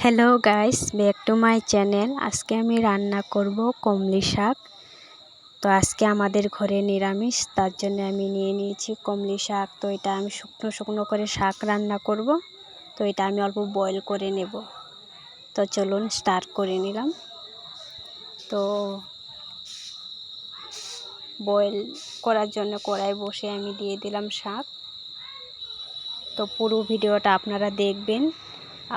Hello guys, back to my channel. আজকে আমি রান্না করব কমলি শাক। তো আজকে আমাদের ঘরে নিরামিষ, তার জন্য আমি নিয়ে নিয়েছি কমলি শাক। তো এটা আমি শুকনো শুকনো করে শাক রান্না করব। তো এটা আমি অল্প বয়েল করে নেব। তো চলুন স্টার্ট করে নিলাম। তো বয়েল করার জন্য কড়াই বসে আমি দিয়ে দিলাম শাক। তো পুরো ভিডিওটা আপনারা দেখবেন,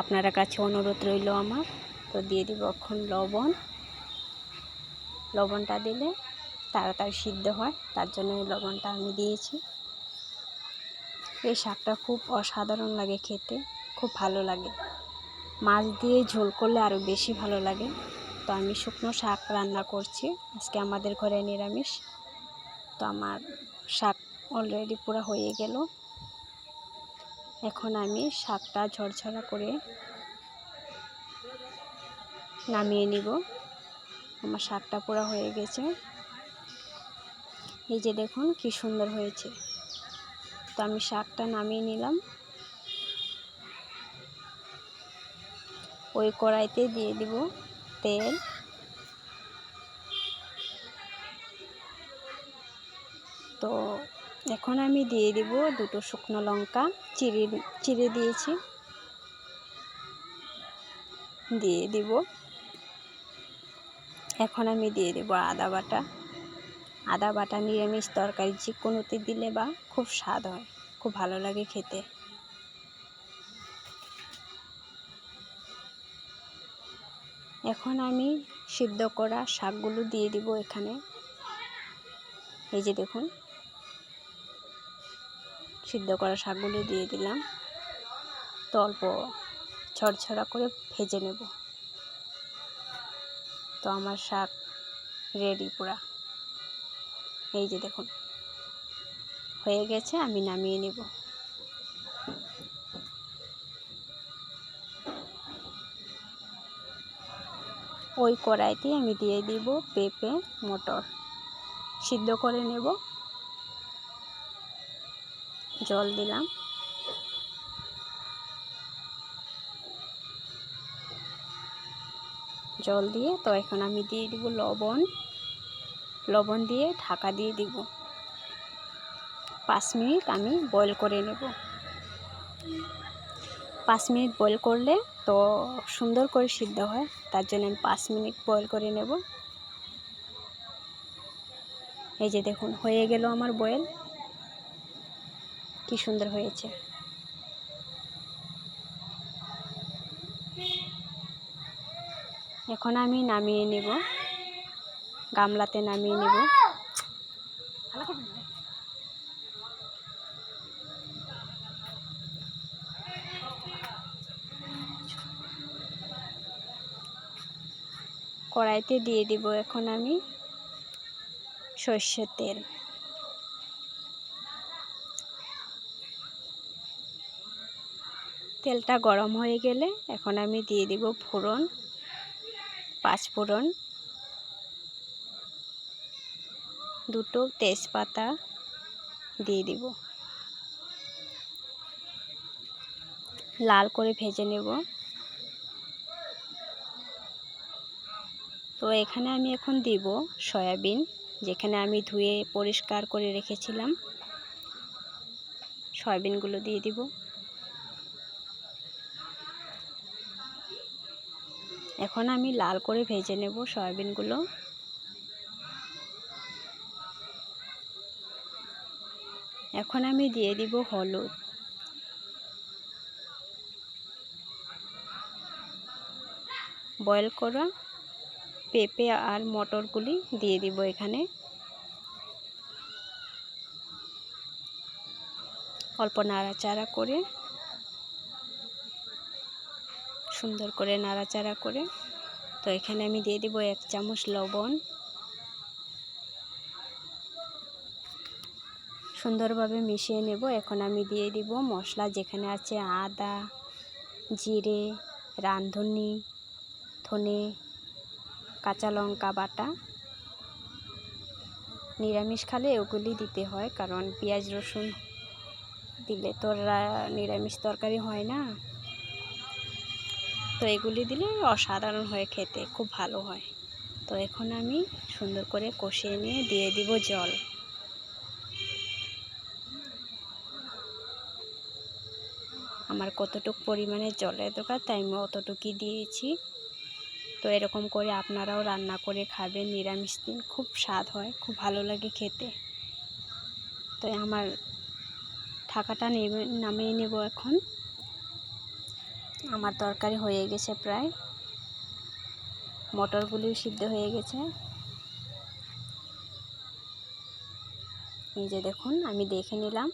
আপনার কাছে অনুরোধ রইল আমার। তো দিয়ে দিব এখন লবণটা দিলে তাড়াতাড়ি সিদ্ধ হয়, তার জন্য এই লবণটা আমি দিয়েছি। এই শাকটা খুব অসাধারণ লাগে খেতে, খুব ভালো লাগে। মাছ দিয়ে ঝোল করলে আরও বেশি ভালো লাগে। তো আমি শুকনো শাক রান্না করছি, আজকে আমাদের ঘরে নিরামিষ। তো আমার শাক অলরেডি পুরো হয়ে গেল। এখন আমি শাকটা ঝরঝরা করে নামিয়ে নিব। আমার শাকটা পুরো হয়ে গেছে। এই যে দেখুন কি সুন্দর হয়েছে। তো আমি শাকটা নামিয়ে নিলাম। ওই কড়াইতে দিয়ে দিব তেল। তো এখন আমি দিয়ে দিব দুটো শুকনো লঙ্কা চিড়ে দিয়েছি, দিয়ে দিব। এখন আমি দিয়ে দেব আদা বাটা নিরামিষ তরকারি যে কোনোতে দিলে বা খুব স্বাদ হয়, খুব ভালো লাগে খেতে। এখন আমি সিদ্ধ করা শাকগুলো দিয়ে দিব এখানে। এই যে দেখুন সিদ্ধ করা শাকগুলো দিয়ে দিলাম। তো অল্প ছড়ছড়া করে ভেজে নেব। তো আমার শাক রেডি পুরা। এই যে দেখুন হয়ে গেছে, আমি নামিয়ে নেব। ওই কড়াইতে আমি দিয়ে দিব পেঁপে মটর, সিদ্ধ করে নেব। জল দিলাম। জল দিয়ে তো এখন আমি দিয়ে দিব লবণ দিয়ে ঢাকা দিয়ে দিব। 5 মিনিট আমি বয়েল করে নেব। 5 মিনিট বয়েল করলে তো সুন্দর করে সিদ্ধ হয়, তার জন্য আমি 5 মিনিট বয়েল করে নেব। এই যে দেখুন হয়ে গেল আমার বয়েল, কি সুন্দর হয়েছে। এখন আমি নামিয়ে নেব, গামলাতে নামিয়ে নেব। কড়াইতে দিয়ে দিব এখন আমি সরষের তেল। তেলটা গরম হয়ে গেলে এখন আমি দিয়ে দিব ফোড়ন, 5 ফোড়ন, 2টো তেজপাতা দিয়ে দিব। লাল করে ভেজে নেব। তো এখানে আমি এখন দিব সয়াবিন, যেখানে আমি ধুয়ে পরিষ্কার করে রেখেছিলাম। সয়াবিনগুলো দিয়ে দিব। এখন আমি লাল করে ভেজে নেব সয়াবিনগুলো। এখন আমি দিয়ে দিব হলুদ, বয়েল করা পেঁপে আর মটরগুলি দিয়ে দিব এখানে। অল্প নাড়াচাড়া করে, সুন্দর করে নাড়াচাড়া করে, তো এখানে আমি দিয়ে দিব 1 চামচ লবণ। সুন্দরভাবে মিশিয়ে নেব। এখন আমি দিয়ে দিব মশলা, যেখানে আছে আদা, জিরে, রাঁধুনি, ধনে, কাঁচা লঙ্কা বাটা। নিরামিষ খালে ওগুলি দিতে হয়, কারণ পেঁয়াজ রসুন দিলে তো নিরামিষ তরকারি হয় না। তো এগুলি দিলে অসাধারণ হয় খেতে, খুব ভালো হয়। তো এখন আমি সুন্দর করে কষিয়ে নিয়ে দিয়ে দিব জল। আমার কতটুকু পরিমাণে জলের দরকার তাই আমি অতটুকুই দিয়েছি। তো এরকম করে আপনারাও রান্না করে খাবেন নিরামিষ দিন, খুব স্বাদ হয়, খুব ভালো লাগে খেতে। তো আমার ঢাকাটা নামিয়ে নেব এখন। আমার তরকারি হয়ে গেছে প্রায়, মটরগুলিও সিদ্ধ হয়ে গেছে। এই যে দেখুন, আমি দেখে নিলাম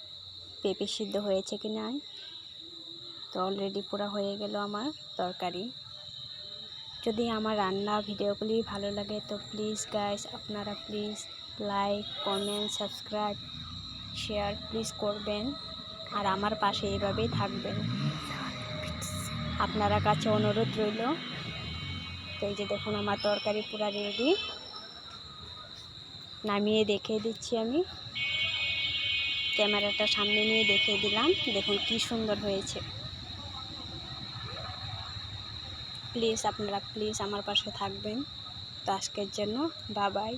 পেঁপে সিদ্ধ হয়েছে কি না। তো অলরেডি পুরো হয়ে গেল আমার তরকারি। যদি আমার রান্না ভিডিওগুলি ভালো লাগে তো প্লিজ গাইস, আপনারা please like, comment, subscribe, share please করবেন। আর আমার পাশে এইভাবেই থাকবেন, আপনারা কাছে অনুরোধ রইল। তো এই যে দেখুন, আমার তরকারি পুরো রেডি। নামিয়ে দেখিয়ে দিচ্ছি, আমি ক্যামেরাটা সামনে নিয়ে দেখিয়ে দিলাম। দেখুন কি সুন্দর হয়েছে। প্লিজ আপনারা প্লিজ আমার পাশে থাকবেন। তো আজকের জন্য বাই বাই।